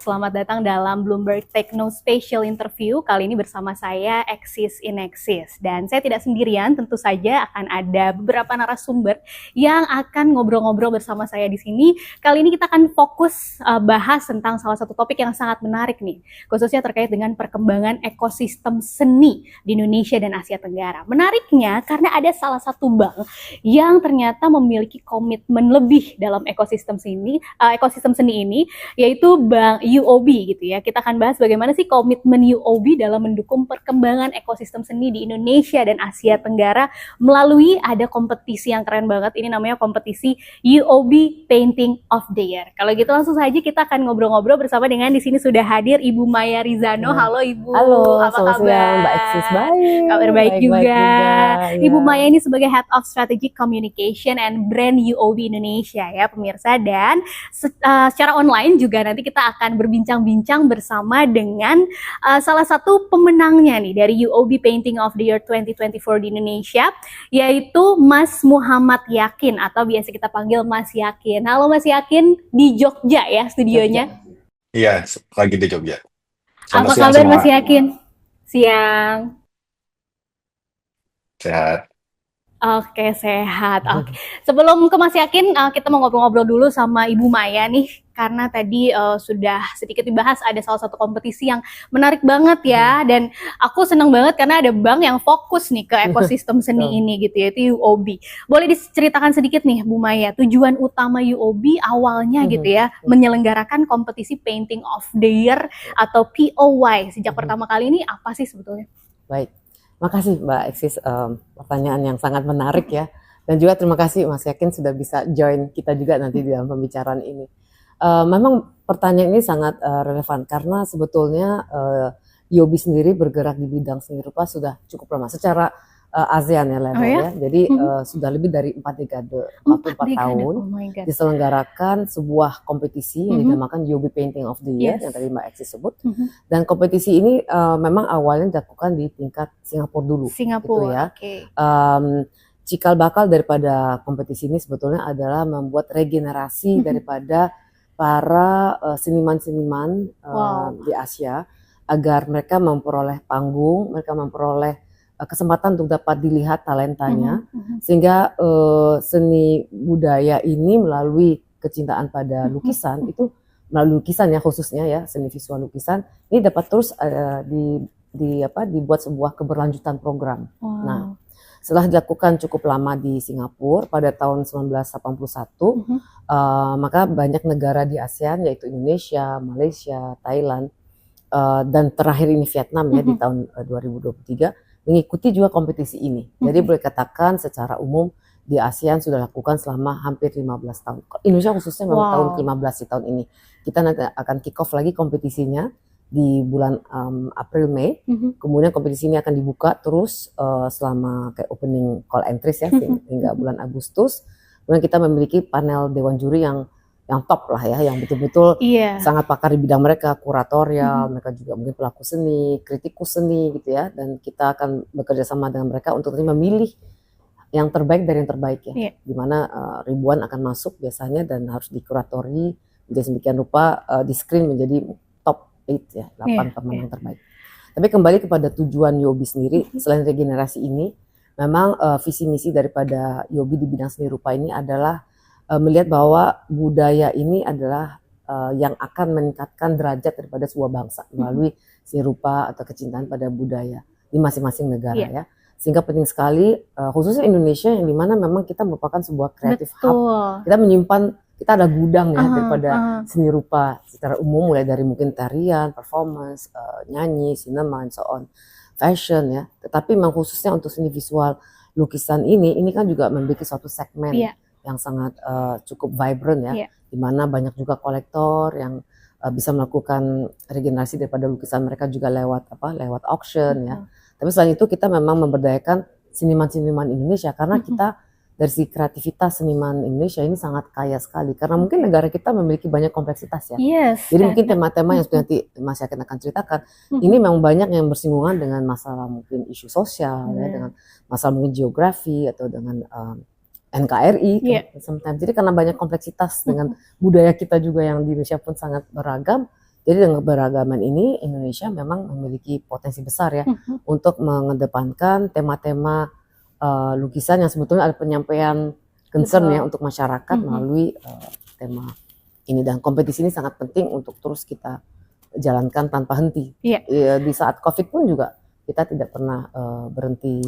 selamat datang dalam Bloomberg Techno Special Interview. Kali ini bersama saya, Exis in Exis. Dan saya tidak sendirian, tentu saja akan ada beberapa narasumber yang akan ngobrol-ngobrol bersama saya di sini. Kali ini kita akan fokus bahas tentang salah satu topik yang sangat menarik nih, khususnya terkait dengan perkembangan ekosistem seni di Indonesia dan Asia Tenggara. Menariknya, karena ada salah satu bank yang ternyata memiliki komitmen lebih dalam ekosistem seni ini, yaitu Bank UOB gitu ya. Kita akan bahas bagaimana sih komitmen UOB dalam mendukung perkembangan ekosistem seni di Indonesia dan Asia Tenggara melalui ada kompetisi yang keren banget. Ini namanya kompetisi UOB Painting of the Year. Kalau gitu langsung saja kita akan ngobrol-ngobrol bersama dengan di sini sudah hadir Ibu Maya Rizano. Halo Ibu. Halo, apa kabar? Siang, Mbak Exis. Baik. Kabar baik juga. Ibu Ya. Maya ini sebagai Head of Strategic Communication and Brand UOB Indonesia ya pemirsa, dan secara online juga nanti kita akan berbincang-bincang bersama dengan salah satu pemenangnya nih dari UOB Painting of the Year 2024 di Indonesia, yaitu Mas Muhammad Yakin atau biasa kita panggil Mas Yakin. Halo Mas Yakin, di Jogja ya studionya? Iya, lagi di Jogja. Apa Selamat siang kabar semua. Mas Yakin? Siang. Sehat. Oke, sehat. Oke. Sebelum ke Mas Yakin, kita mau ngobrol-ngobrol dulu sama Ibu Maya nih, karena tadi sudah sedikit dibahas ada salah satu kompetisi yang menarik banget ya, dan aku senang banget karena ada bank yang fokus nih ke ekosistem seni ini gitu ya, itu UOB. Boleh diceritakan sedikit nih Bu Maya, tujuan utama UOB awalnya gitu ya, menyelenggarakan kompetisi Painting of the Year atau POY sejak pertama kali ini apa sih sebetulnya? Baik. Makasih Mbak Exis, pertanyaan yang sangat menarik ya. Dan juga terima kasih Mas Yakin sudah bisa join kita juga nanti di dalam pembicaraan ini. Memang pertanyaan ini sangat relevan karena sebetulnya UOB sendiri bergerak di bidang seni rupa sudah cukup lama secara ASEAN ya levelnya. Jadi sudah lebih dari 4 dekade, 44 tahun diselenggarakan sebuah kompetisi yang dinamakan UOB Painting of the Year yang tadi Mbak Exis sebut. Dan kompetisi ini memang awalnya dilakukan di tingkat Singapura dulu. Gitu ya. Cikal bakal daripada kompetisi ini sebetulnya adalah membuat regenerasi daripada para seniman-seniman di Asia agar mereka memperoleh panggung, mereka memperoleh kesempatan untuk dapat dilihat talentanya, sehingga seni budaya ini melalui kecintaan pada lukisan itu, melalui lukisan ya khususnya ya, seni visual lukisan ini dapat terus dibuat sebuah keberlanjutan program. Nah, setelah dilakukan cukup lama di Singapura pada tahun 1981, maka banyak negara di ASEAN yaitu Indonesia, Malaysia, Thailand, dan terakhir ini Vietnam ya di tahun 2023 mengikuti juga kompetisi ini. Jadi boleh katakan secara umum di ASEAN sudah lakukan selama hampir 15 tahun. Indonesia khususnya memang tahun ke-15 di tahun ini. Kita nanti akan kick off lagi kompetisinya di bulan April Mei. Kemudian kompetisi ini akan dibuka terus selama kayak opening call entries ya hingga bulan Agustus. Kemudian kita memiliki panel dewan juri yang top lah ya, yang betul-betul sangat pakar di bidang mereka, kuratorial, mereka juga mungkin pelaku seni, kritikus seni gitu ya, dan kita akan bekerja sama dengan mereka untuk memilih yang terbaik dari yang terbaik ya, di mana ribuan akan masuk biasanya dan harus dikuratori menjadi sedemikian rupa di-screen menjadi top 8 ya, 8 pemenang terbaik. Tapi kembali kepada tujuan UOB sendiri, selain regenerasi ini, memang visi misi daripada UOB di bidang seni rupa ini adalah melihat bahwa budaya ini adalah yang akan meningkatkan derajat daripada sebuah bangsa melalui seni rupa atau kecintaan pada budaya di masing-masing negara ya. Sehingga penting sekali khususnya Indonesia yang dimana memang kita merupakan sebuah creative hub. Kita menyimpan, kita ada gudang ya daripada seni rupa secara umum, mulai dari mungkin tarian, performance, nyanyi, sinema, and so on, fashion ya. Tetapi memang khususnya untuk seni visual lukisan ini kan juga memiliki suatu segmen yang sangat cukup vibrant ya, di mana banyak juga kolektor yang bisa melakukan regenerasi daripada lukisan mereka juga lewat auction ya. Tapi selain itu kita memang memberdayakan seniman-seniman Indonesia karena kita dari segi kreativitas seniman Indonesia ini sangat kaya sekali karena mungkin negara kita memiliki banyak kompleksitas ya. Jadi mungkin tema-tema yang nanti Mas Yakin akan ceritakan ini memang banyak yang bersinggungan dengan masalah mungkin isu sosial ya, dengan masalah mungkin geografi atau dengan NKRI, sometimes. Jadi karena banyak kompleksitas dengan budaya kita juga yang di Indonesia pun sangat beragam, Jadi dengan keberagaman ini Indonesia memang memiliki potensi besar ya untuk mengedepankan tema-tema lukisan yang sebetulnya ada penyampaian concern ya untuk masyarakat melalui tema ini, dan kompetisi ini sangat penting untuk terus kita jalankan tanpa henti. Di saat COVID pun juga kita tidak pernah berhenti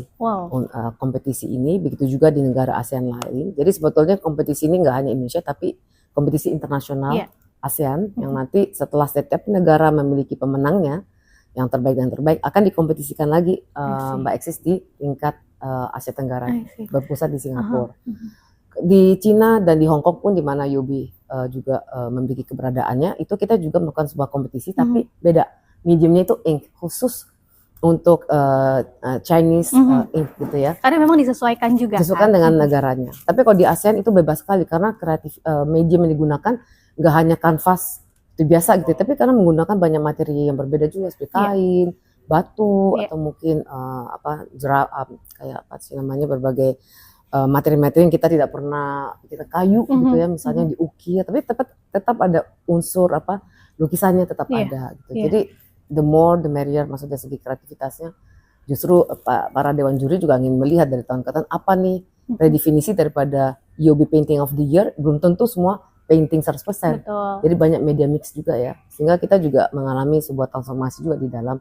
kompetisi ini, begitu juga di negara ASEAN lain. Jadi sebetulnya kompetisi ini nggak hanya Indonesia tapi kompetisi internasional ASEAN yang nanti setelah setiap negara memiliki pemenangnya yang terbaik dan terbaik akan dikompetisikan lagi Mbak Eksis di tingkat Asia Tenggara berpusat di Singapura. Di Cina dan di Hong Kong pun di mana Yobi juga memiliki keberadaannya, itu kita juga melakukan sebuah kompetisi tapi beda, mediumnya itu ink khusus untuk Chinese ink gitu ya. Karena memang disesuaikan juga. Disesuaikan dengan negaranya. Tapi kalau di ASEAN itu bebas sekali karena kreatif medium yang digunakan nggak hanya kanvas itu biasa gitu, tapi karena menggunakan banyak materi yang berbeda juga seperti kain, batu atau mungkin kayak apa sih namanya, berbagai materi-materi yang kita tidak pernah, kita kayu gitu ya misalnya diukir, tapi tetap ada unsur lukisannya tetap ada gitu. Jadi the more the merrier, maksudnya segi kreativitasnya. Justru para dewan juri juga ingin melihat dari tahun ke tahun apa nih redefinisi daripada Yobi Painting of the Year. Belum tentu semua painting 100%. Jadi banyak media mix juga ya, sehingga kita juga mengalami sebuah transformasi juga di dalam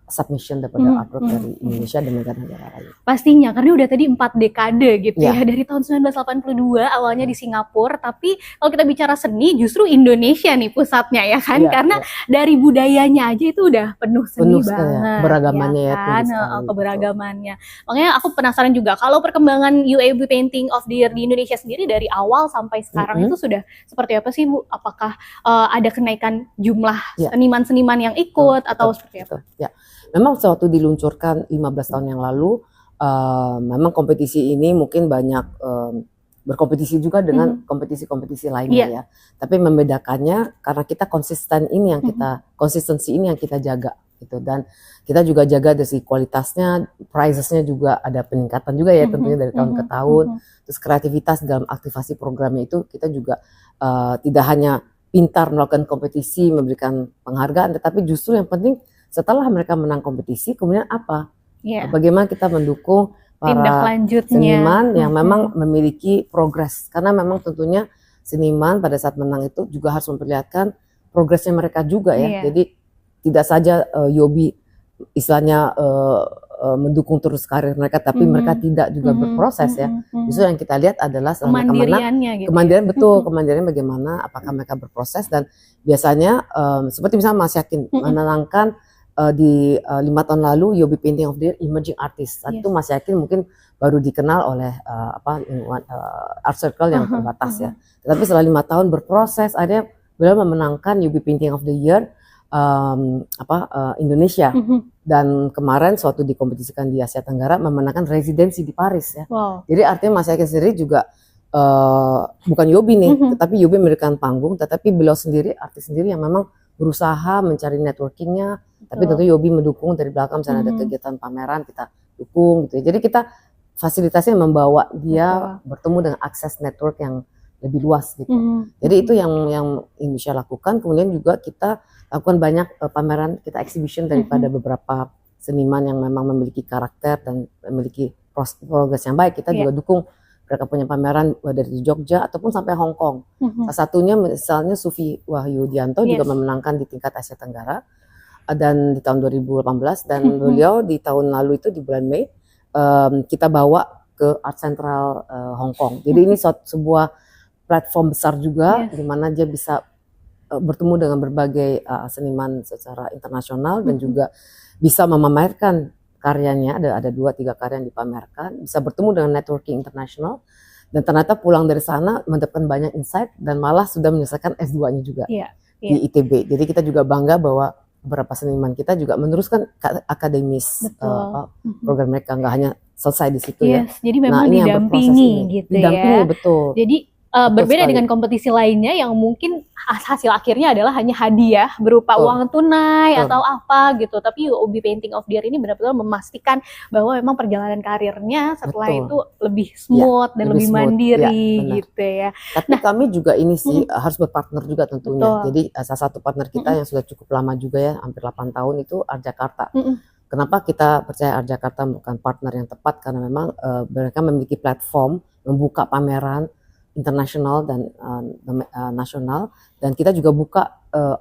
submission daripada artwork dari Indonesia dan negara-negara lain. Pastinya, karena udah tadi 4 dekade gitu ya, dari tahun 1982 awalnya di Singapura, tapi kalau kita bicara seni justru Indonesia nih pusatnya ya kan, karena dari budayanya aja itu udah penuh seni banget. Beragamannya ya kan, keberagamannya. Makanya aku penasaran juga kalau perkembangan UAB Painting of the Year di Indonesia sendiri dari awal sampai sekarang itu sudah seperti apa sih Bu? Apakah ada kenaikan jumlah seniman-seniman yang ikut atau seperti apa? Ya. Memang waktu diluncurkan 15 tahun yang lalu, memang kompetisi ini mungkin banyak berkompetisi juga dengan kompetisi-kompetisi lainnya ya. Tapi membedakannya karena kita konsisten ini yang kita, konsistensi ini yang kita jaga gitu. Dan kita juga jaga dari segi kualitasnya, prizesnya juga ada peningkatan juga ya tentunya dari tahun ke tahun. Terus kreativitas dalam aktivasi programnya itu kita juga tidak hanya pintar melakukan kompetisi, memberikan penghargaan, tetapi justru yang penting setelah mereka menang kompetisi, kemudian apa? Bagaimana kita mendukung para seniman yang memang memiliki progres. Karena memang tentunya seniman pada saat menang itu juga harus memperlihatkan progresnya mereka juga ya. Jadi tidak saja Yobi istilahnya mendukung terus karir mereka, tapi mereka tidak juga berproses ya. Justru yang kita lihat adalah setelah mereka menang, gitu kemandirian kemandirian bagaimana, apakah mereka berproses. Dan biasanya seperti misalnya Mas Yakin menangkan di 5 tahun lalu Yobi Painting of the Year Emerging Artist. Saat itu Mas Yakin mungkin baru dikenal oleh art circle yang terbatas ya. Tetapi setelah 5 tahun berproses, akhirnya beliau memenangkan Yobi Painting of the Year Indonesia. Dan kemarin suatu dikompetisikan di Asia Tenggara memenangkan residensi di Paris ya. Jadi artinya Mas Yakin sendiri juga bukan Yobi nih, tetapi Yobi memberikan panggung, tetapi beliau sendiri, artis sendiri yang memang berusaha mencari networkingnya, tapi tentu Yobi mendukung dari belakang, misalnya ada kegiatan pameran kita dukung gitu ya. Jadi kita fasilitasnya membawa dia bertemu dengan akses network yang lebih luas gitu. Jadi itu yang Indonesia lakukan. Kemudian juga kita lakukan banyak pameran, kita exhibition daripada beberapa seniman yang memang memiliki karakter dan memiliki progres yang baik. Kita juga dukung mereka punya pameran dari Jogja ataupun sampai Hong Kong. Salah satunya misalnya Sufi Wahyudianto juga memenangkan di tingkat Asia Tenggara dan di tahun 2018, dan beliau di tahun lalu itu di bulan Mei kita bawa ke Art Central Hong Kong. Jadi ini sebuah platform besar juga di mana dia bisa bertemu dengan berbagai seniman secara internasional dan juga bisa memamerkan karyanya. Ada 2-3 karya yang dipamerkan, bisa bertemu dengan networking internasional, dan ternyata pulang dari sana mendapatkan banyak insight dan malah sudah menyelesaikan S2-nya juga di ITB. Jadi kita juga bangga bahwa beberapa seniman kita juga meneruskan akademis program mereka, nggak hanya selesai di situ ya. Jadi memang didampingi gitu didampingi, ya. Betul. Jadi berbeda sekali. dengan kompetisi lainnya yang mungkin hasil akhirnya adalah hanya hadiah berupa Betul. uang tunai Betul. atau apa gitu. Tapi UOB Painting of the Year ini benar-benar memastikan bahwa memang perjalanan karirnya setelah Betul. itu lebih smooth dan lebih lebih smooth. mandiri Benar. gitu ya. Tapi kami juga ini sih harus berpartner juga tentunya. Betul. Jadi salah satu partner kita yang sudah cukup lama juga ya, hampir 8 tahun itu Art Jakarta. Kenapa kita percaya Art Jakarta bukan partner yang tepat? Karena memang mereka memiliki platform membuka pameran internasional dan nasional, dan kita juga buka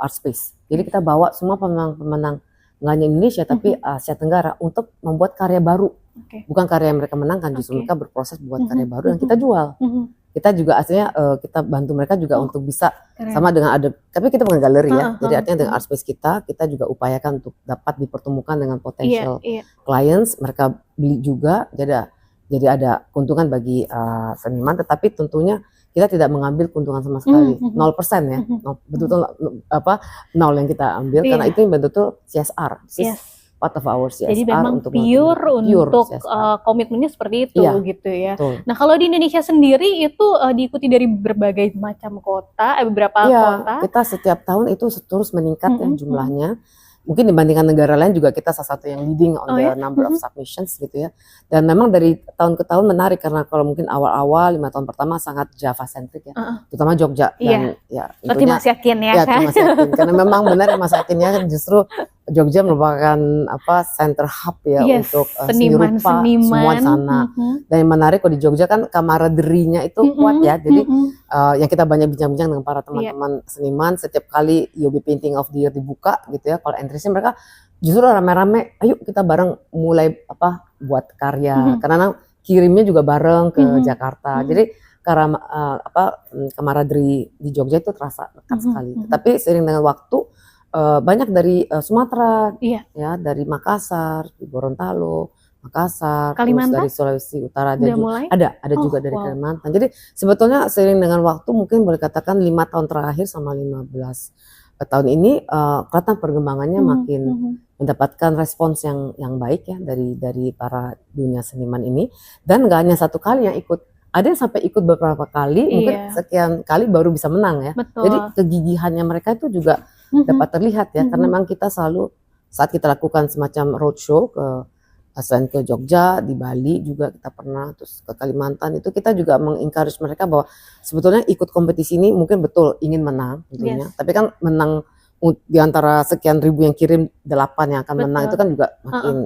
art space. Jadi kita bawa semua pemenang-pemenang nggak hanya Indonesia tapi Asia Tenggara untuk membuat karya baru. Bukan karya yang mereka menangkan, justru mereka berproses buat karya baru dan kita jual. Kita juga aslinya kita bantu mereka juga untuk bisa sama dengan ada, tapi kita bukan galeri ya. Jadi artinya dengan art space kita juga upayakan untuk dapat dipertemukan dengan potential clients, mereka beli juga, jadi ada keuntungan bagi seniman, tetapi tentunya kita tidak mengambil keuntungan sama sekali, 0% ya, betul-betul nol yang kita ambil, karena itu betul-betul CSR, part of our CSR. Jadi memang untuk untuk komitmennya seperti itu gitu ya. Betul. Nah kalau di Indonesia sendiri itu diikuti dari berbagai macam kota, beberapa kota. Kita setiap tahun itu terus meningkat ya jumlahnya. Mungkin dibandingkan negara lain juga kita salah satu yang leading on the number of submissions gitu ya. Dan memang dari tahun ke tahun menarik, karena kalau mungkin awal-awal 5 tahun pertama sangat Java centric ya, terutama Jogja dan ya seperti Mas Yakin ya kan. Mas Yakin. Karena memang benar Mas Yakin ya, justru Jogja merupakan center hub ya untuk seni rupa semua di sana. Dan yang menarik kalau di Jogja kan kamaraderinya itu kuat ya. Jadi yang kita banyak bincang-bincang dengan para teman-teman seniman, setiap kali UOB Painting of the Year dibuka gitu ya, kalau entry-nya mereka justru rame-rame, ayo kita bareng mulai buat karya. Karena kirimnya juga bareng ke Jakarta. Jadi karena kamaraderi di Jogja itu terasa dekat sekali. Tapi seiring dengan waktu banyak dari Sumatera, ya dari Makassar, di Gorontalo, Makassar, terus dari Sulawesi Utara ada juga dari Kalimantan. Jadi sebetulnya seiring dengan waktu mungkin boleh katakan 5 tahun terakhir sama 15 tahun ini kelihatan perkembangannya makin mendapatkan respons yang baik ya dari para dunia seniman ini. Dan nggak hanya satu kali yang ikut, ada yang sampai ikut beberapa kali, mungkin sekian kali baru bisa menang ya. Jadi kegigihannya mereka itu juga dapat terlihat ya, karena memang kita selalu saat kita lakukan semacam roadshow selain ke Jogja, di Bali juga kita pernah, terus ke Kalimantan, itu kita juga mengencourage mereka bahwa sebetulnya ikut kompetisi ini mungkin betul ingin menang tentunya, tapi kan menang di antara sekian ribu yang kirim 8 yang akan menang itu kan juga makin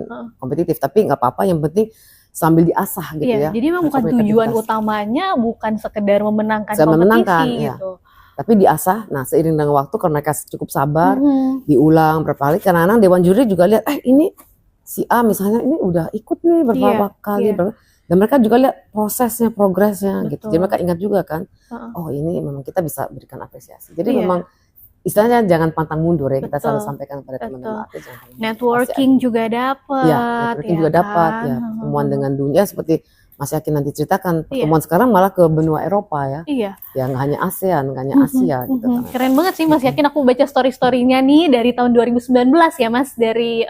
kompetitif, tapi nggak apa-apa, yang penting sambil diasah gitu ya. Jadi memang bukan tujuan utamanya bukan sekedar memenangkan kompetisi gitu. Tapi diasah. Nah seiring dengan waktu karena mereka cukup sabar, diulang berapa kali. Kadang-kadang Dewan Juri juga lihat, ini si A misalnya ini udah ikut nih berapa kali, dan mereka juga lihat prosesnya, progresnya gitu. Jadi mereka ingat juga kan, oh ini memang kita bisa berikan apresiasi. Jadi memang istilahnya jangan pantang mundur ya, kita selalu sampaikan kepada teman-teman artis. Networking juga dapat. Networking juga dapat ya. Pertemuan dengan dunia seperti Mas Yakin nanti ceritakan, pertemuan sekarang malah ke benua Eropa ya. Ya nggak hanya ASEAN, nggak hanya Asia gitu kan. Keren banget sih Mas Yakin, aku baca story-storynya nih dari tahun 2019 ya Mas, dari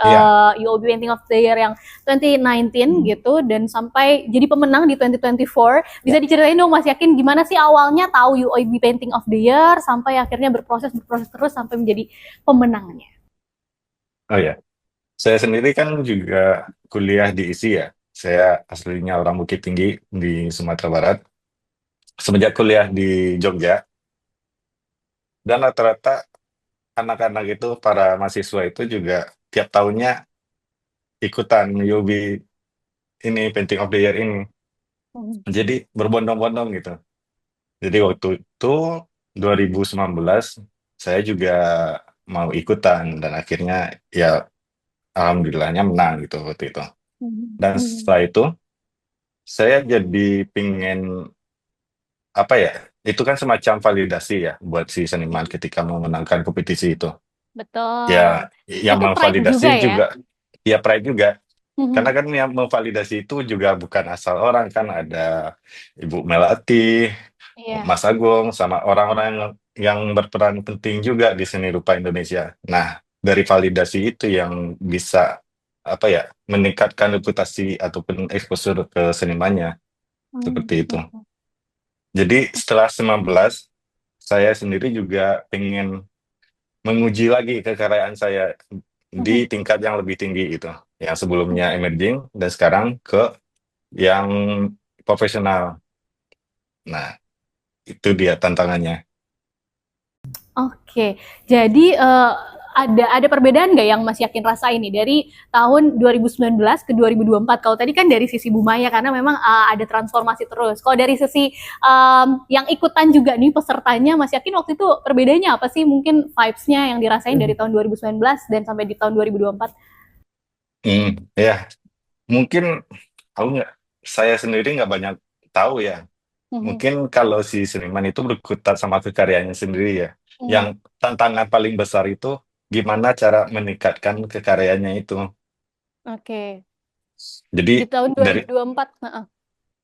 UOB Painting of the Year yang 2019 gitu, dan sampai jadi pemenang di 2024. Bisa diceritain dong Mas Yakin, gimana sih awalnya tahu UOB Painting of the Year sampai akhirnya berproses terus sampai menjadi pemenangnya? Oh ya, saya sendiri kan juga kuliah di ISI ya. Saya aslinya orang Bukit Tinggi di Sumatera Barat. Semenjak kuliah di Jogja, dan rata-rata anak-anak itu, para mahasiswa itu juga tiap tahunnya ikutan UOB ini, Painting of the Year ini. Jadi berbondong-bondong gitu. Jadi waktu itu 2019 saya juga mau ikutan, dan akhirnya ya alhamdulillahnya menang gitu waktu itu. Dan setelah itu saya jadi pingin itu kan semacam validasi ya buat si seniman ketika memenangkan kompetisi itu. Betul. Ya, yang itu memvalidasi juga ya pride juga. Karena kan yang memvalidasi itu juga bukan asal orang, kan ada Ibu Melati, Mas Agung, sama orang-orang yang berperan penting juga di seni rupa Indonesia. Nah, dari validasi itu yang bisa meningkatkan reputasi ataupun exposure ke senimannya, seperti itu. Jadi setelah 19, saya sendiri juga pengen menguji lagi kekayaan saya Mhm. di tingkat yang lebih tinggi itu. Yang sebelumnya emerging dan sekarang ke yang profesional. Nah, itu dia tantangannya. Oke, jadi ada perbedaan nggak yang Mas Yakin rasain nih dari tahun 2019 ke 2024? Kalau tadi kan dari sisi Bu Maya karena memang ada transformasi terus. Kalau dari sisi yang ikutan juga nih pesertanya, Mas Yakin waktu itu perbedaannya apa sih? Mungkin vibes-nya yang dirasain dari tahun 2019 dan sampai di tahun 2024? Ya, mungkin aku nggak, saya sendiri nggak banyak tahu ya. Mhm. Mungkin kalau si seniman itu berkutat sama kekaryanya sendiri ya. Mhm. Yang tantangan paling besar itu gimana cara meningkatkan kekaryanya itu. Oke, di Jadi tahun dari 2024, heeh,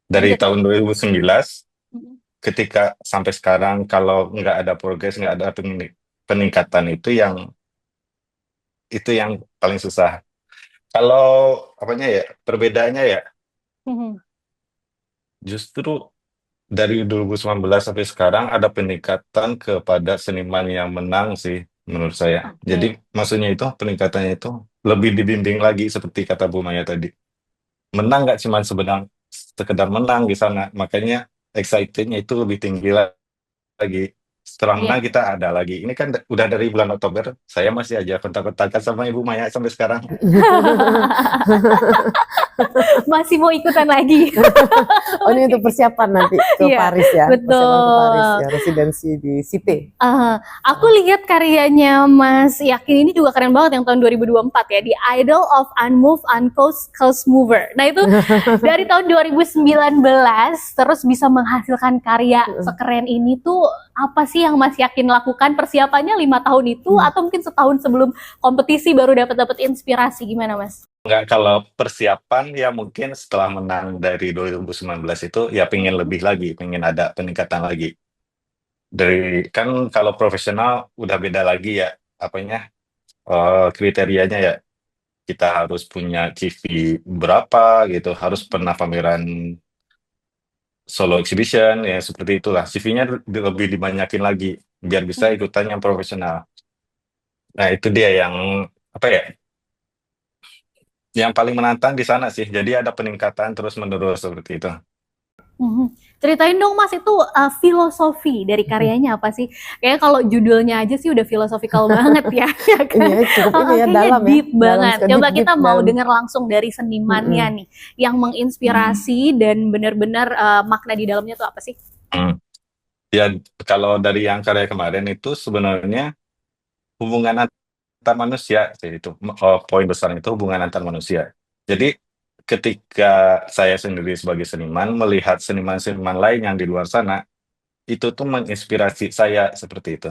dari lanjut. tahun 2019 Mhm. ketika sampai sekarang kalau nggak ada progres, nggak ada peningkatan itu yang paling susah. Kalau apanya ya, perbedaannya ya Mhm. justru dari 2019 sampai sekarang ada peningkatan kepada seniman yang menang sih menurut saya. Oke. Jadi maksudnya itu peningkatannya itu lebih dibimbing lagi seperti kata Bu Maya tadi. Menang nggak cuma sekedar menang di sana, makanya excitednya itu lebih tinggi lagi. Setelah menang Iya. kita ada lagi. Ini kan udah dari bulan Oktober, saya masih aja kontak-kontakan sama Ibu Maya sampai sekarang. Masih mau ikutan lagi. Oh, ini untuk persiapan nanti ke Iya, Paris ya, persiapan ke Paris betul. ya, residensi di Cité. Aku lihat karyanya Mas Yakin ini juga keren banget yang tahun 2024 ya, di Idol of Unmoved Uncaused Cause Mover. Nah itu dari tahun 2019 terus bisa menghasilkan karya sekeren ini tuh apa sih yang Mas Yakin lakukan? Persiapannya 5 tahun itu atau mungkin setahun sebelum kompetisi baru dapat inspirasi gimana Mas? Enggak, kalau persiapan ya mungkin setelah menang dari 2019 itu ya pengen lebih lagi, pengen ada peningkatan lagi. Dari kan kalau profesional udah beda lagi ya apanya kriterianya ya kita harus punya CV berapa gitu, harus pernah pameran solo exhibition ya seperti itulah. CV-nya lebih dibanyakin lagi biar bisa ikutan yang profesional. Nah, itu dia yang apa ya? Yang paling menantang di sana sih. Jadi ada peningkatan terus-menerus seperti itu. Mhm. Ceritain dong Mas itu filosofi dari karyanya apa sih? Kayaknya kalau judulnya aja sih udah filosofikal banget ya, ya Ini kan? ya cukup ini ya Kayaknya dalam ya, deep dalam banget. sekali Coba deep kita mau dalam. dengar langsung dari senimannya nih, yang menginspirasi dan benar-benar makna di dalamnya tuh apa sih? Hmm. Ya, kalau dari yang karya kemarin itu sebenarnya hubungan antar manusia sih itu. Poin besarnya itu hubungan antar manusia. Jadi ketika saya sendiri sebagai seniman melihat seniman-seniman lain yang di luar sana, itu tuh menginspirasi saya seperti itu.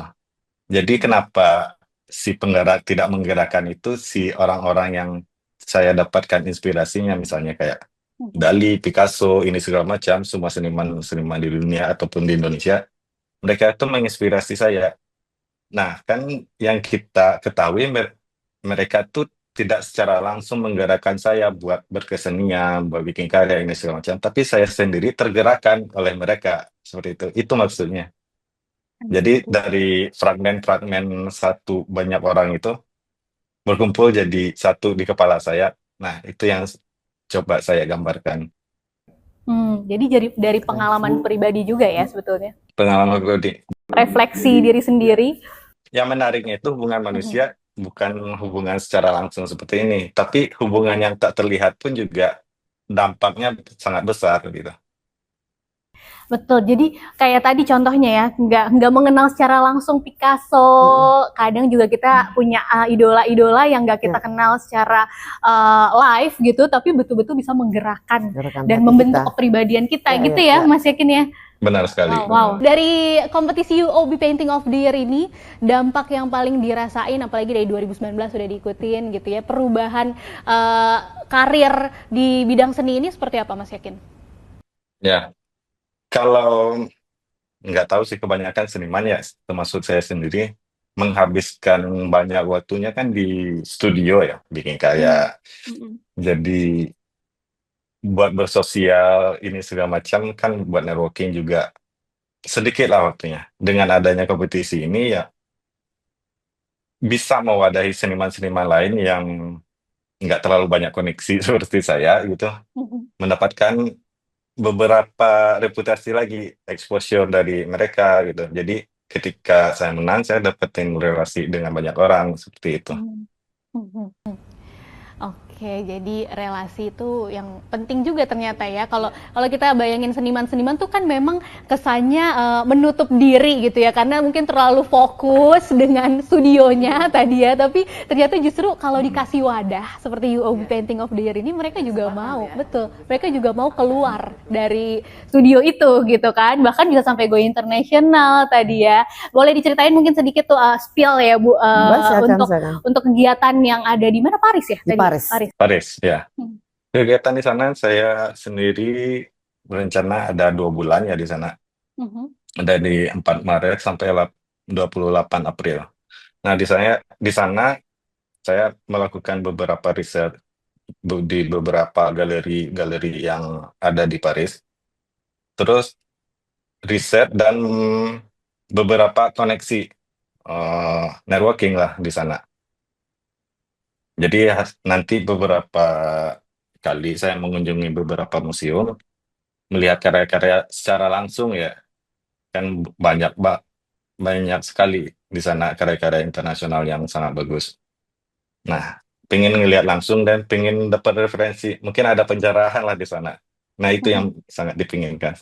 Jadi kenapa si penggerak tidak menggerakkan itu si orang-orang yang saya dapatkan inspirasinya misalnya kayak Dali, Picasso, ini segala macam, semua seniman-seniman di dunia ataupun di Indonesia, mereka itu menginspirasi saya. Nah, kan yang kita ketahui mereka tuh tidak secara langsung menggerakkan saya buat berkesenian, buat bikin karya ini segala macam, tapi saya sendiri tergerakkan oleh mereka seperti itu. Itu maksudnya. Jadi dari fragmen-fragmen satu banyak orang itu berkumpul jadi satu di kepala saya. Nah, itu yang coba saya gambarkan. Jadi dari pengalaman pribadi juga ya sebetulnya. Pengalaman pribadi. Refleksi diri sendiri. Yang menariknya itu hubungan Mhm. manusia bukan hubungan secara langsung seperti ini, tapi hubungan yang tak terlihat pun juga dampaknya sangat besar gitu. Betul, jadi kayak tadi contohnya ya, nggak mengenal secara langsung Picasso, kadang juga kita punya idola-idola yang nggak kita Ya, kenal secara live gitu, tapi betul-betul bisa menggerakkan gerakan dan hati kita. membentuk kepribadian kita Ya, gitu ya, ya, ya. Mas Yakin ya? Benar sekali. Wow. Dari kompetisi UOB Painting of the Year ini, dampak yang paling dirasain, apalagi dari 2019 sudah diikutin gitu ya, perubahan karir di bidang seni ini seperti apa Mas Yakin? Ya, kalau nggak tahu sih kebanyakan seniman ya, termasuk saya sendiri, menghabiskan banyak waktunya kan di studio ya, bikin Hmm. karya. Jadi buat bersosial ini segala macam kan buat networking juga. sedikit lah waktunya. Dengan adanya kompetisi ini ya bisa mewadahi seniman-seniman lain yang nggak terlalu banyak koneksi seperti saya gitu, Mhm. mendapatkan beberapa reputasi lagi, exposure dari mereka gitu. Jadi ketika saya menang, saya dapetin relasi dengan banyak orang seperti itu. Mhm. Mhm. Oke, jadi relasi itu yang penting juga ternyata ya. Kalau kalau kita bayangin seniman-seniman tuh kan memang kesannya menutup diri gitu ya, karena mungkin terlalu fokus dengan studionya tadi ya. Tapi ternyata justru kalau dikasih wadah seperti UOB Painting of the Year ini, mereka juga mau, betul. Mereka juga mau keluar dari studio itu gitu kan. Bahkan bisa sampai go internasional tadi ya. Boleh diceritain mungkin sedikit tuh spill ya Bu Silakan. untuk kegiatan yang ada di mana, Paris ya Di tadi? Paris. Paris, ya. Hmm. Kegiatan di sana saya sendiri berencana ada 2 bulan ya di sana. Mhm. Dari 4 Maret sampai 28 April. Nah, di sana saya melakukan beberapa riset di beberapa galeri-galeri yang ada di Paris. Terus riset dan beberapa koneksi networking lah di sana. Jadi nanti beberapa kali saya mengunjungi beberapa museum, melihat karya-karya secara langsung ya, kan banyak sekali di sana karya-karya internasional yang sangat bagus. Nah, pengen ngelihat langsung dan pengen dapat referensi, mungkin ada pencerahan lah di sana. Nah, itu Mhm. yang sangat dipinginkan.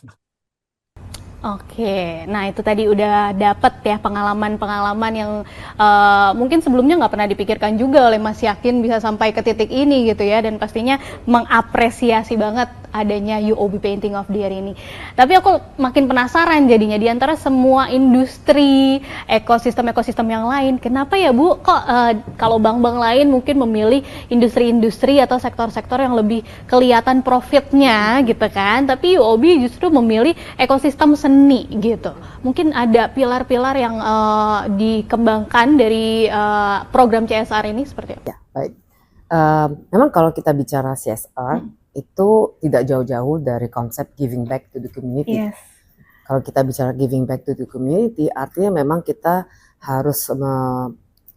Oke, nah itu tadi udah dapet ya pengalaman-pengalaman yang mungkin sebelumnya nggak pernah dipikirkan juga oleh Mas Yakin bisa sampai ke titik ini gitu ya, dan pastinya mengapresiasi banget adanya UOB Painting of the Year ini. Tapi aku makin penasaran jadinya, di antara semua industri, ekosistem-ekosistem yang lain, kenapa ya Bu kok kalau bank-bank lain mungkin memilih industri-industri atau sektor-sektor yang lebih kelihatan profitnya gitu kan, tapi UOB justru memilih ekosistem seni gitu. Mungkin ada pilar-pilar yang dikembangkan dari program CSR ini seperti apa? Ya, baik. Memang kalau kita bicara CSR, itu tidak jauh-jauh dari konsep giving back to the community. Yes. Kalau kita bicara giving back to the community, artinya memang kita harus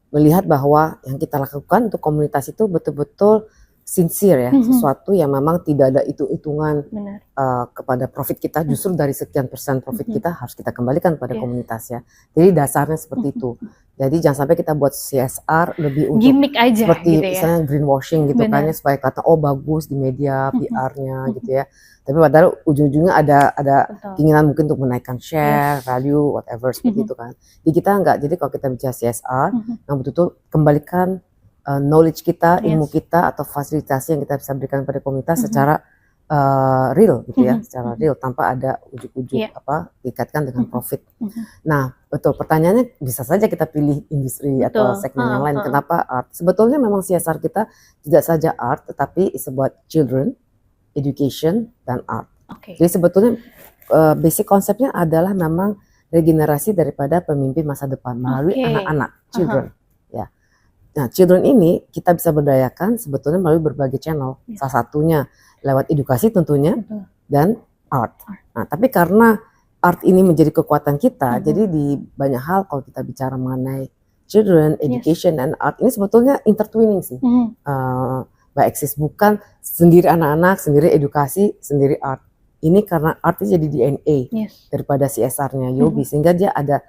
melihat bahwa yang kita lakukan untuk komunitas itu betul-betul sincere ya, sesuatu yang memang tidak ada hitung-hitungan kepada profit kita, justru dari sekian persen profit kita harus kita kembalikan pada komunitas ya. Jadi dasarnya seperti itu. Jadi jangan sampai kita buat CSR lebih untuk gimmick aja seperti gitu ya. misalnya greenwashing gitu kan ya, supaya kata oh bagus di media PR-nya gitu ya. Tapi padahal ujung-ujungnya ada keinginan mungkin untuk menaikkan share, value, whatever seperti itu kan. Jadi kita enggak. Jadi kalau kita bicara CSR, yang betul-betul kembalikan knowledge kita, ilmu kita atau fasilitasi yang kita bisa berikan pada komunitas secara real gitu ya, secara real tanpa ada ujuk-ujuk dikaitkan dengan profit. Nah, betul pertanyaannya bisa saja kita pilih industri atau segmen yang lain. Kenapa art? Sebetulnya memang CSR kita tidak saja art, tetapi is about children, education, dan art. Jadi sebetulnya basic konsepnya adalah memang regenerasi daripada pemimpin masa depan melalui anak-anak, children. Ya. Nah, children ini kita bisa berdayakan sebetulnya melalui berbagai channel. Salah satunya lewat edukasi tentunya dan art. Nah, tapi karena art ini menjadi kekuatan kita, jadi di banyak hal kalau kita bicara mengenai children, education, and art ini sebetulnya intertwining sih. Mbak Eksis, bukan sendiri anak-anak, sendiri edukasi, sendiri art. Ini karena art itu jadi DNA daripada CSR-nya Yobi, sehingga dia ada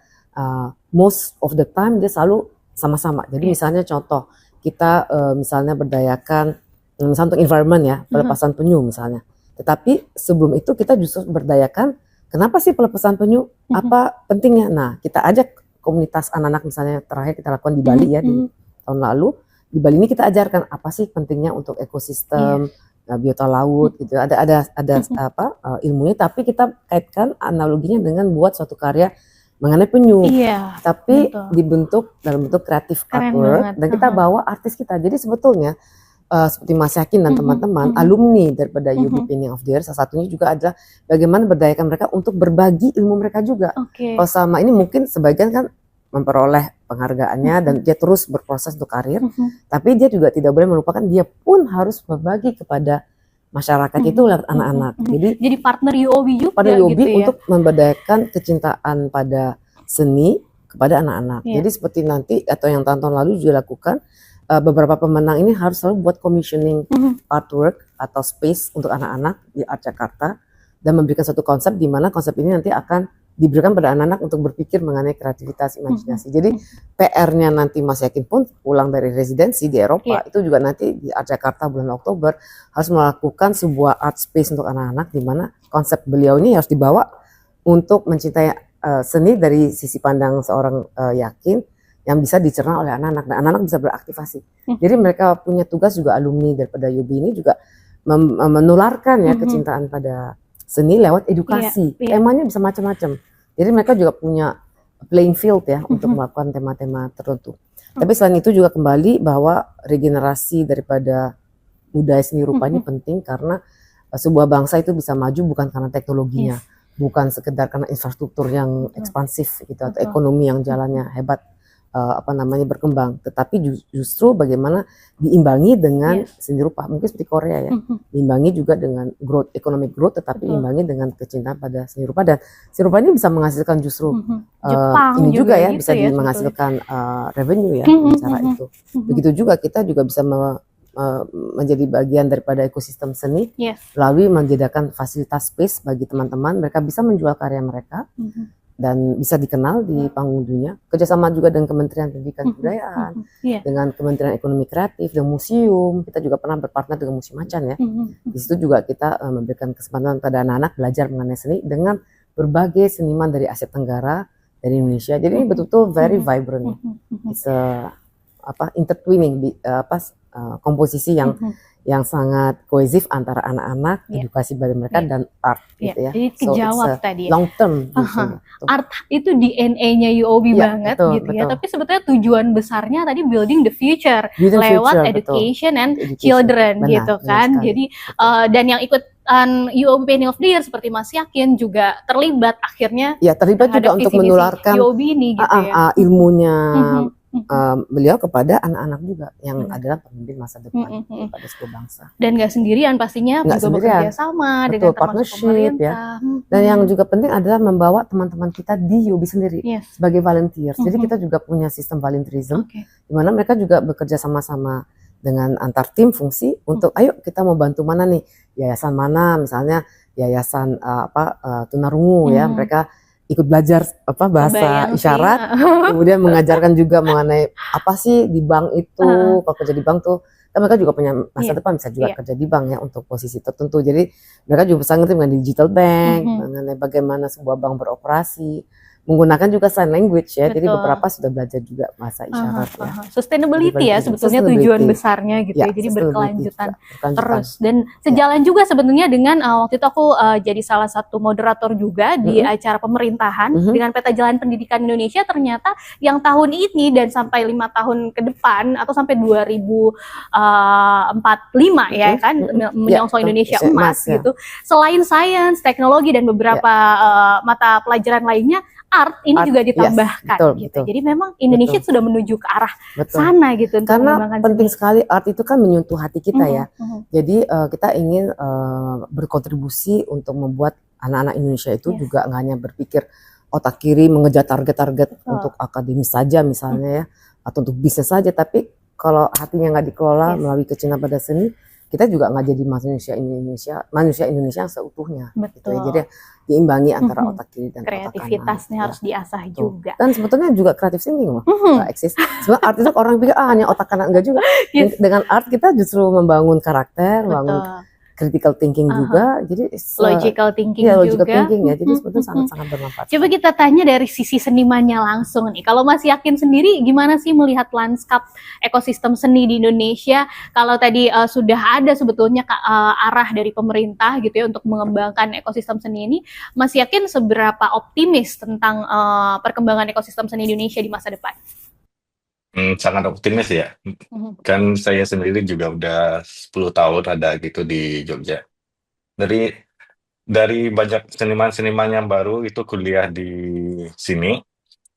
most of the time dia selalu sama-sama. Jadi misalnya contoh, kita misalnya berdayakan misalnya untuk environment ya, pelepasan penyu misalnya. Tetapi sebelum itu kita justru berdayakan, kenapa sih pelepasan penyu? Apa pentingnya? Nah, kita ajak komunitas anak-anak misalnya terakhir kita lakukan di Bali ya di tahun lalu. Di Bali ini kita ajarkan apa sih pentingnya untuk ekosistem, biota laut gitu. Ada ilmunya, tapi kita kaitkan analoginya dengan buat suatu karya mengenai penyu. Tapi dibentuk dalam bentuk kreatif artwork dan kita bawa artis kita. Jadi sebetulnya seperti Mas Yakin dan teman-teman alumni daripada UOB Painting of the Year, salah satunya juga adalah bagaimana berdayakan mereka untuk berbagi ilmu mereka juga. Kalau selama ini mungkin sebagian kan memperoleh penghargaannya dan dia terus berproses untuk karir, tapi dia juga tidak boleh melupakan dia pun harus berbagi kepada masyarakat itu lewat anak-anak. Jadi partner UOB juga pada UOB gitu ya. untuk memberdayakan kecintaan pada seni kepada anak-anak. Iya. Jadi seperti nanti atau yang tahun-tahun lalu juga lakukan, beberapa pemenang ini harus selalu buat commissioning artwork atau space untuk anak-anak di Art Jakarta dan memberikan satu konsep di mana konsep ini nanti akan diberikan pada anak-anak untuk berpikir mengenai kreativitas, imajinasi. Jadi PR-nya nanti Mas Yakin pun pulang dari residensi di Eropa, itu juga nanti di Art Jakarta bulan Oktober harus melakukan sebuah art space untuk anak-anak di mana konsep beliau ini harus dibawa untuk mencintai seni dari sisi pandang seorang Yakin yang bisa dicerna oleh anak-anak dan anak-anak bisa beraktivasi. Jadi mereka punya tugas juga, alumni daripada UB ini juga menularkan ya kecintaan pada seni lewat edukasi. Temanya bisa macam-macam. Jadi mereka juga punya playing field ya untuk melakukan tema-tema tertentu. Tapi selain itu juga kembali bahwa regenerasi daripada budaya seni rupa ini penting karena sebuah bangsa itu bisa maju bukan karena teknologinya, bukan sekedar karena infrastruktur yang ekspansif gitu atau ekonomi yang jalannya hebat berkembang, tetapi justru bagaimana diimbangi dengan seni rupa, mungkin seperti Korea ya, diimbangi juga dengan growth, economic growth, tetapi diimbangi dengan kecintaan pada seni rupa, dan seni rupa ini bisa menghasilkan justru Jepang ini juga ya gitu bisa ya, menghasilkan revenue ya dengan cara itu. Begitu juga kita juga bisa menjadi bagian daripada ekosistem seni melalui menyediakan fasilitas space bagi teman-teman, mereka bisa menjual karya mereka dan bisa dikenal di panggung dunia. Kerjasama juga dengan Kementerian Pendidikan dan Kebudayaan, dengan Kementerian Ekonomi Kreatif dan museum. Kita juga pernah berpartner dengan Museum Macan ya. Di situ juga kita memberikan kesempatan pada anak-anak belajar mengenai seni dengan berbagai seniman dari Asia Tenggara, dari Indonesia. Jadi ini betul-betul very vibrant. It's intertwining komposisi yang sangat kohesif antara anak-anak, edukasi bagi mereka dan art gitu ya. Jadi kejawab tadi. Long term. Art itu DNA-nya UOB banget gitu ya. Tapi sebetulnya tujuan besarnya tadi building the future lewat education and children gitu kan. Jadi dan yang ikut UOB Painting of the Year seperti Mas Yakin juga terlibat akhirnya. Ya, terlibat juga untuk menularkan UOB ini gitu ya. Ilmunya beliau kepada anak-anak juga yang adalah pemimpin masa depan pada sebuah bangsa. Dan nggak sendirian pastinya, juga bekerja sama dengan termasuk pemerintah. Ya. Dan yang juga penting adalah membawa teman-teman kita di UOB sendiri sebagai volunteers. Jadi kita juga punya sistem volunteerism di mana mereka juga bekerja sama-sama dengan antar tim fungsi untuk ayo kita mau bantu mana nih, yayasan mana, misalnya yayasan tunarungu ya, mereka ikut belajar bahasa isyarat, kemudian mengajarkan juga mengenai apa sih di bank itu, kalau kerja di bank tuh, kan mereka juga punya masa depan bisa juga kerja di bank ya untuk posisi tertentu. Jadi mereka juga bisa ngerti mengenai digital bank, mengenai bagaimana sebuah bank beroperasi, menggunakan juga sign language ya. Jadi beberapa sudah belajar juga bahasa isyarat ya. Sustainability ya sebetulnya tujuan besarnya gitu ya. Jadi berkelanjutan terus. Dan sejalan juga sebetulnya dengan waktu itu aku jadi salah satu moderator juga di acara pemerintahan dengan Peta Jalan Pendidikan Indonesia. Ternyata yang tahun ini dan sampai 5 tahun ke depan atau sampai 2045 ya kan menyongsong Indonesia emas gitu. Selain sains, teknologi dan beberapa mata pelajaran lainnya, art ini juga ditambahkan gitu. Jadi memang Indonesia sudah menuju ke arah sana gitu. Karena penting sekali art itu kan menyentuh hati kita ya. Jadi kita ingin berkontribusi untuk membuat anak-anak Indonesia itu juga nggak hanya berpikir otak kiri mengejar target-target untuk akademis saja misalnya ya, atau untuk bisnis saja, tapi kalau hatinya nggak dikelola melalui kecintaan pada seni, kita juga nggak jadi manusia Indonesia yang seutuhnya. Gitu ya. Jadi diimbangi antara otak kiri dan otak kanan. Kreativitasnya harus diasah juga. Dan sebetulnya juga creative thinking loh, eksis. Sebenarnya art itu orang pikir hanya otak kanan, enggak juga. Dengan art kita justru membangun karakter, membangun critical thinking juga, jadi logical thinking logical juga. thinking ya, jadi sebetulnya sangat-sangat bermanfaat. Coba kita tanya dari sisi senimannya langsung nih. Kalau Mas Yakin sendiri, gimana sih melihat lanskap ekosistem seni di Indonesia? Kalau tadi sudah ada sebetulnya arah dari pemerintah gitu ya untuk mengembangkan ekosistem seni ini, Mas Yakin seberapa optimis tentang perkembangan ekosistem seni di Indonesia di masa depan? Sangat optimis ya. Kan saya sendiri juga udah 10 tahun ada gitu di Jogja. Dari banyak seniman-seniman yang baru itu kuliah di sini,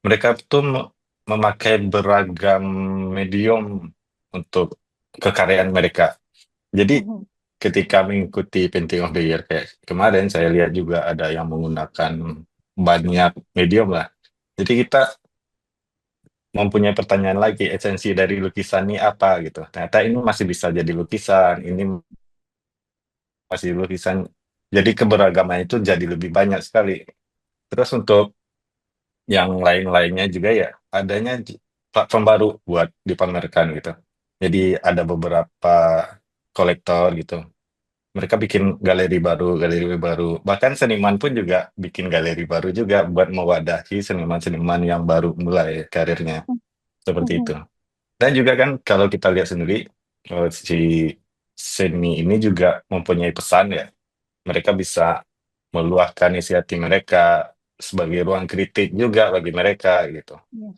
mereka tuh memakai beragam medium untuk kekaryaan mereka. Jadi ketika mengikuti Painting of the Year kayak kemarin, saya lihat juga ada yang menggunakan banyak medium lah. Jadi kita mempunyai pertanyaan lagi, esensi dari lukisan ini apa gitu. Ternyata ini masih bisa jadi lukisan, ini masih lukisan. Jadi keberagaman itu jadi lebih banyak sekali. Terus untuk yang lain-lainnya juga ya, adanya platform baru buat dipamerkan gitu. Jadi ada beberapa kolektor gitu. Mereka bikin galeri baru. Bahkan seniman pun juga bikin galeri baru juga buat mewadahi seniman-seniman yang baru mulai karirnya. Seperti itu. Dan juga kan kalau kita lihat sendiri, si seni ini juga mempunyai pesan ya. Mereka bisa meluahkan isi hati mereka sebagai ruang kritik juga bagi mereka gitu. Iya.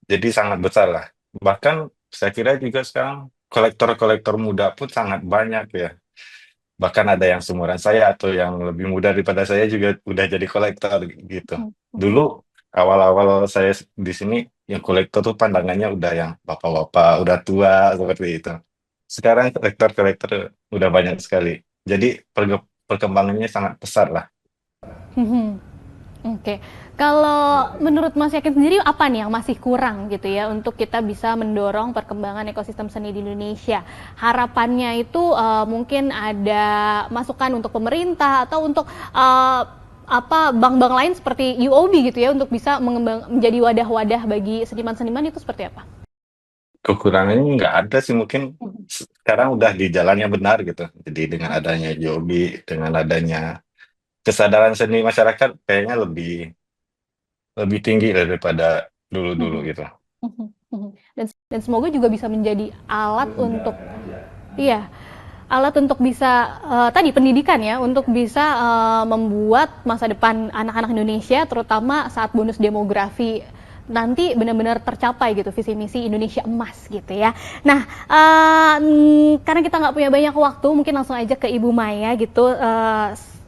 Jadi sangat besar lah. Bahkan saya kira juga sekarang kolektor-kolektor muda pun sangat banyak ya. Bahkan ada yang seumuran saya atau yang lebih muda daripada saya juga udah jadi kolektor gitu. Dulu awal-awal saya di sini yang kolektor tuh pandangannya udah yang bapak-bapak, udah tua seperti itu. Sekarang kolektor-kolektor udah banyak sekali. Jadi perkembangannya sangat pesat lah. Oke, kalau menurut Mas Yakin sendiri apa nih yang masih kurang gitu ya untuk kita bisa mendorong perkembangan ekosistem seni di Indonesia? Harapannya itu mungkin ada masukan untuk pemerintah atau untuk apa bank-bank lain seperti UOB gitu ya untuk bisa menjadi wadah-wadah bagi seniman-seniman itu seperti apa? Kekurangannya nggak ada sih, mungkin sekarang udah di jalan yang benar gitu. Jadi dengan adanya Jobi, dengan adanya kesadaran seni masyarakat kayaknya lebih lebih tinggi daripada dulu-dulu gitu. Dan semoga juga bisa menjadi alat untuk iya, alat untuk bisa tadi pendidikan ya, untuk bisa membuat masa depan anak-anak Indonesia terutama saat bonus demografi nanti benar-benar tercapai gitu visi misi Indonesia emas gitu ya. Nah, karena kita nggak punya banyak waktu, mungkin langsung aja ke Ibu Maya gitu.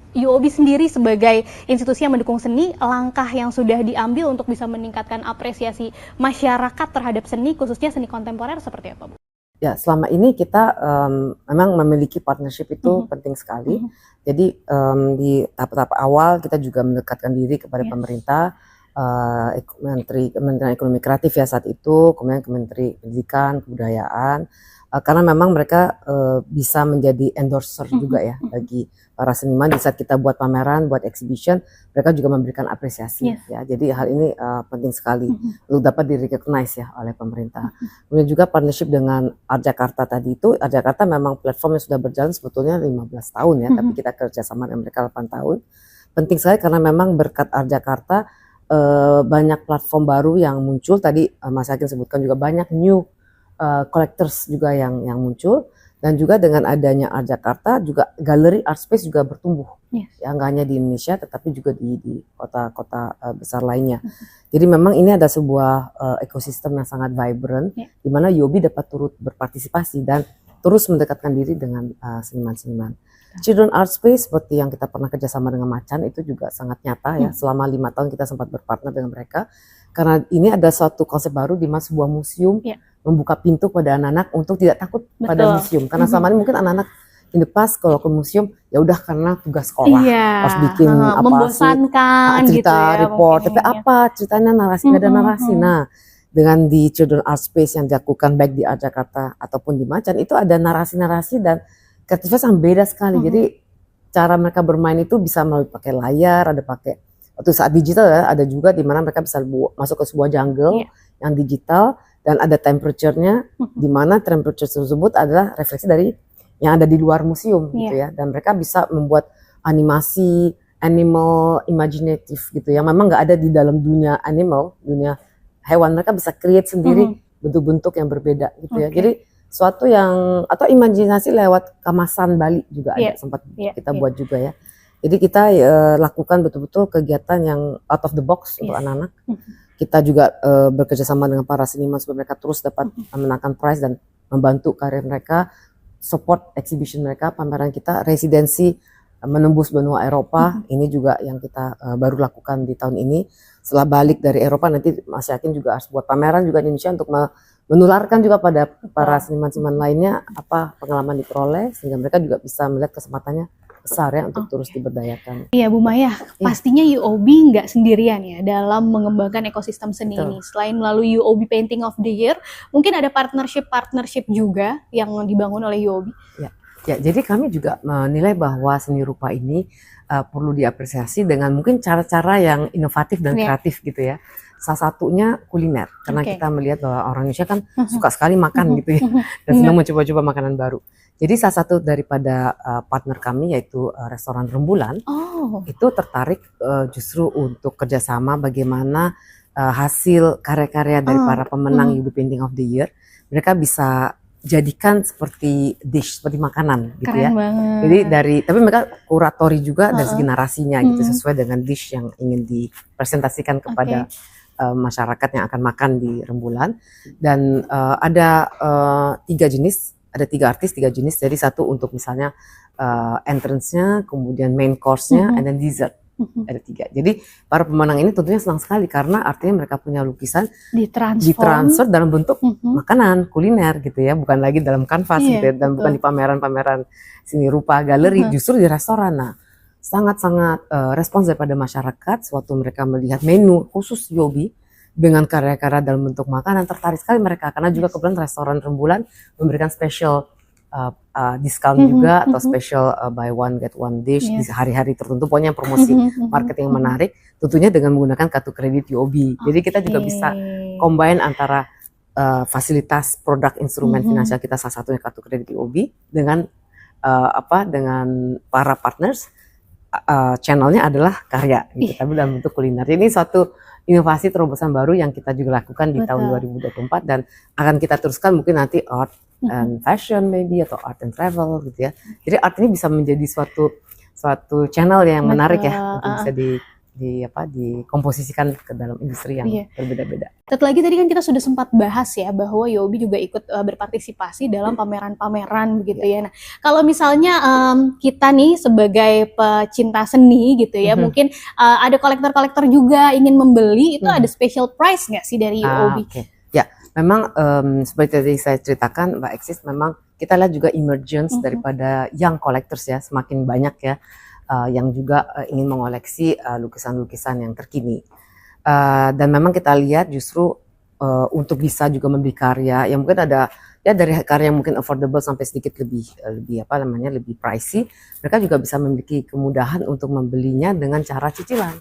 UOB sendiri sebagai institusi yang mendukung seni, langkah yang sudah diambil untuk bisa meningkatkan apresiasi masyarakat terhadap seni, khususnya seni kontemporer seperti apa, Bu? Ya, selama ini kita memang memiliki partnership itu penting sekali. Jadi di tahap-tahap awal kita juga mendekatkan diri kepada pemerintah, Kementerian Ekonomi Kreatif ya saat itu, kemudian Kementerian Pendidikan, Kebudayaan, karena memang mereka bisa menjadi endorser juga ya bagi para seniman di saat kita buat pameran, buat exhibition, mereka juga memberikan apresiasi ya. Jadi hal ini penting sekali untuk dapat di-recognize ya oleh pemerintah. Kemudian juga partnership dengan Art Jakarta tadi itu, Art Jakarta memang platform yang sudah berjalan sebetulnya 15 tahun ya, tapi kita kerjasama dengan mereka 8 tahun. Penting sekali karena memang berkat Art Jakarta banyak platform baru yang muncul. Tadi Mas Hakim sebutkan juga banyak new collectors juga yang muncul, dan juga dengan adanya Art Jakarta juga galeri art space juga bertumbuh ya, nggak hanya di Indonesia tetapi juga di kota-kota besar lainnya. Jadi memang ini ada sebuah ekosistem yang sangat vibrant di mana UOB dapat turut berpartisipasi dan terus mendekatkan diri dengan seniman-seniman. Children Art Space seperti yang kita pernah kerjasama dengan Macan itu juga sangat nyata ya. Selama 5 tahun kita sempat berpartner dengan mereka karena ini ada suatu konsep baru di mana sebuah museum membuka pintu pada anak-anak untuk tidak takut pada museum. Karena selama ini mungkin anak-anak in the past kalau ke museum ya udah karena tugas sekolah harus bikin apa membosankan sih cerita gitu ya, report, tapi apa ceritanya narasi nggak ada narasi. Nah, dengan di Children Art Space yang dilakukan baik di Art Jakarta ataupun di Macan itu ada narasi-narasi dan kreatifnya sangat beda sekali. Jadi cara mereka bermain itu bisa melalui pakai layar, ada pakai waktu saat digital ya, ada juga di mana mereka bisa masuk ke sebuah jungle yang digital dan ada temperature-nya di mana temperature tersebut adalah refleksi dari yang ada di luar museum gitu ya, dan mereka bisa membuat animasi animal imaginative gitu yang memang nggak ada di dalam dunia animal, dunia hewan. Mereka bisa create sendiri bentuk-bentuk yang berbeda gitu ya. Jadi suatu yang atau imajinasi lewat kemasan Bali juga ada sempat kita buat juga ya. Jadi kita lakukan betul-betul kegiatan yang out of the box untuk anak-anak. Kita juga bekerja sama dengan para seniman supaya mereka terus dapat menangkan prize dan membantu karir mereka, support exhibition mereka, pameran kita, residensi menembus benua Eropa. Ini juga yang kita baru lakukan di tahun ini. Setelah balik dari Eropa nanti Mas Yakin juga harus buat pameran juga di Indonesia untuk menularkan juga pada para seniman-seniman lainnya apa pengalaman diperoleh sehingga mereka juga bisa melihat kesempatannya besar ya untuk terus diberdayakan. Iya Bu Maya, pastinya UOB nggak sendirian ya dalam mengembangkan ekosistem seni ini. Selain melalui UOB Painting of the Year, mungkin ada partnership juga yang dibangun oleh UOB. Ya, jadi kami juga menilai bahwa seni rupa ini perlu diapresiasi dengan mungkin cara-cara yang inovatif dan kreatif gitu ya. Salah satunya kuliner, karena kita melihat bahwa orang Indonesia kan suka sekali makan gitu ya, dan senang mencoba-coba makanan baru. Jadi salah satu daripada partner kami yaitu restoran Rembulan, itu tertarik justru untuk kerjasama bagaimana hasil karya-karya dari para pemenang UOB Painting of the Year, mereka bisa jadikan seperti dish, seperti makanan gitu. Keren ya. banget. Tapi mereka kuratori juga dari segi narasinya gitu, sesuai dengan dish yang ingin dipresentasikan kepada masyarakat yang akan makan di Rembulan. Dan ada 3 jenis, ada 3 artis, 3 jenis. Jadi satu untuk misalnya entrance-nya, kemudian main course-nya, and then dessert. Ada 3. Jadi para pemenang ini tentunya senang sekali karena artinya mereka punya lukisan ditransfer dalam bentuk makanan, kuliner gitu ya, bukan lagi dalam kanvas gitu ya, dan bukan di pameran-pameran seni rupa, galeri, justru di restoran. Nah, sangat-sangat respons daripada masyarakat sewaktu mereka melihat menu khusus UOB dengan karya-karya dalam bentuk makanan, tertarik sekali mereka karena juga kebetulan restoran Rembulan memberikan special diskon juga atau special buy one get one dish di hari-hari tertentu, pokoknya promosi marketing yang menarik, tentunya dengan menggunakan kartu kredit UOB. Jadi kita juga bisa combine antara fasilitas produk instrumen finansial kita, salah satunya kartu kredit UOB dengan dengan para partners. Channelnya adalah karya gitu, tapi dalam bentuk kuliner. Jadi ini suatu inovasi terobosan baru yang kita juga lakukan di tahun 2024 dan akan kita teruskan mungkin nanti art and fashion maybe atau art and travel gitu ya. Jadi art ini bisa menjadi suatu channel yang menarik ya untuk bisa dikomposisikan ke dalam industri yang berbeda-beda. Satu lagi tadi kan kita sudah sempat bahas ya bahwa UOB juga ikut berpartisipasi dalam pameran-pameran begitu ya. Nah, kalau misalnya kita nih sebagai pecinta seni gitu ya, mungkin ada kolektor-kolektor juga ingin membeli, itu ada special price nggak sih dari UOB? Ya, memang seperti tadi saya ceritakan Mbak Eksis, memang kita lihat juga emergence daripada young collectors ya, semakin banyak ya. Yang juga ingin mengoleksi lukisan-lukisan yang terkini. Dan memang kita lihat justru untuk bisa juga membeli karya yang mungkin ada ya dari karya yang mungkin affordable sampai sedikit lebih pricey, mereka juga bisa memiliki kemudahan untuk membelinya dengan cara cicilan.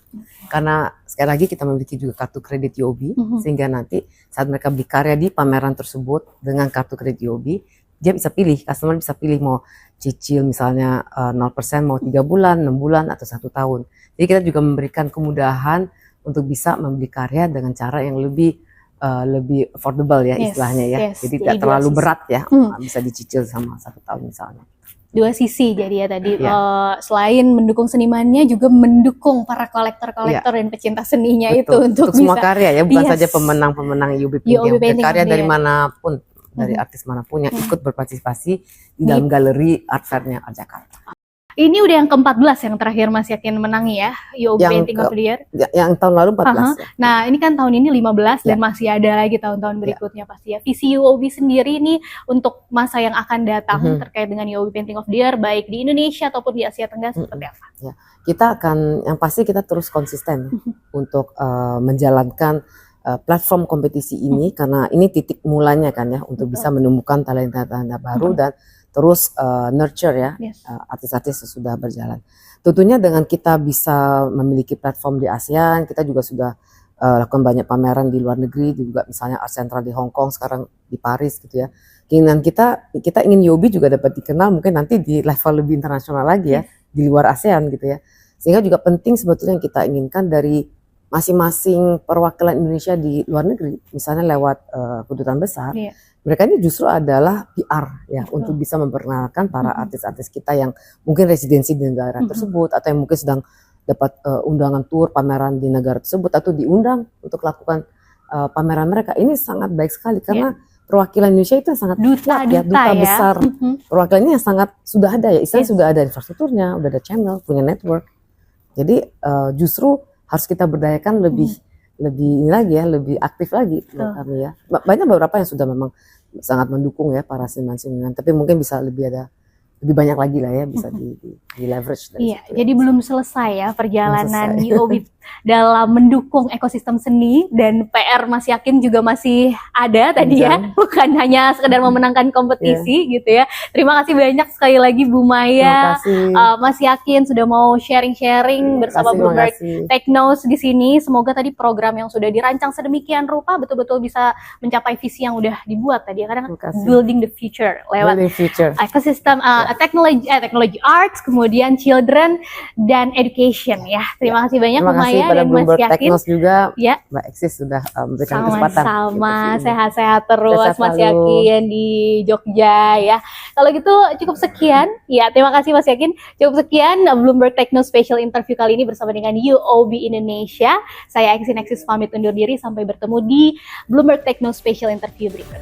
Karena sekali lagi kita memiliki juga kartu kredit UOB, sehingga nanti saat mereka beli karya di pameran tersebut dengan kartu kredit UOB, dia bisa pilih, customer bisa pilih mau cicil misalnya 0% mau 3 bulan, 6 bulan, atau 1 tahun. Jadi kita juga memberikan kemudahan untuk bisa membeli karya dengan cara yang lebih affordable ya istilahnya ya. Jadi tidak terlalu berat ya, bisa dicicil sama 1 tahun misalnya. 2 sisi jadi ya tadi selain mendukung senimannya juga mendukung para kolektor-kolektor dan pecinta seninya. Betul. Untuk semua bisa, karya ya, bukan saja pemenang-pemenang UOB Painting, karya dari manapun, dari artis manapun yang ikut berpartisipasi di dalam galeri art fair-nya Art Jakarta. Ini udah yang ke-14 yang terakhir Mas Yakin menangi ya, UOB Painting of the Year. Yang tahun lalu 14 ya. Nah, ini kan tahun ini 15 dan masih ada lagi tahun-tahun berikutnya pasti ya. Visi UOB sendiri ini untuk masa yang akan datang terkait dengan UOB Painting of the Year, baik di Indonesia ataupun di Asia Tenggara seperti apa? Ya, kita akan, yang pasti kita terus konsisten untuk menjalankan platform kompetisi ini, karena ini titik mulanya kan ya, untuk bisa menemukan talenta-talenta baru dan terus nurture ya artis-artis yang sudah berjalan. Tentunya dengan kita bisa memiliki platform di ASEAN, kita juga sudah lakukan banyak pameran di luar negeri, juga misalnya Art Central di Hong Kong, sekarang di Paris gitu ya. Keinginan kita ingin UOB juga dapat dikenal mungkin nanti di level lebih internasional lagi ya, di luar ASEAN gitu ya. Sehingga juga penting sebetulnya yang kita inginkan dari masing-masing perwakilan Indonesia di luar negeri, misalnya lewat kedutaan besar, mereka ini justru adalah PR ya, untuk bisa memperkenalkan para artis-artis kita yang mungkin residensi di negara tersebut, atau yang mungkin sedang dapat undangan tur pameran di negara tersebut, atau diundang untuk lakukan pameran mereka. Ini sangat baik sekali karena perwakilan Indonesia itu yang sangat kuat ya, duta ya. besar. Perwakilan ini yang sangat sudah ada ya, istilahnya sudah ada infrastrukturnya, udah ada channel, punya network. Jadi justru harus kita berdayakan lebih ini lagi ya, lebih aktif lagi menurut kami ya. Banyak beberapa yang sudah memang sangat mendukung ya para seniman-seniman, tapi mungkin bisa lebih banyak lagi lah ya, bisa di leverage dari Iya, situ. jadi belum selesai ya perjalanan UOB dalam mendukung ekosistem seni, dan PR Mas Yakin juga masih ada tadi ya, bukan hanya sekedar memenangkan kompetisi gitu ya. Terima kasih banyak sekali lagi Bu Maya, Mas Yakin sudah mau sharing-sharing bersama Bloomberg Technos di sini. Semoga tadi program yang sudah dirancang sedemikian rupa betul-betul bisa mencapai visi yang udah dibuat tadi ya, karena building the future lewat ekosistem teknologi arts, kemudian children dan education ya. Terima kasih banyak Bu Maya dan Mas Yakin juga ya. Mbak Eksis sudah memberikan kesempatan. Sama sehat-sehat terus Mas Yakin di Jogja ya. Kalau gitu cukup sekian ya, terima kasih Mas Yakin. Cukup sekian Bloomberg Techno Special Interview kali ini bersama dengan UOB Indonesia. Saya Eksis pamit undur diri, sampai bertemu di Bloomberg Techno Special Interview berikut.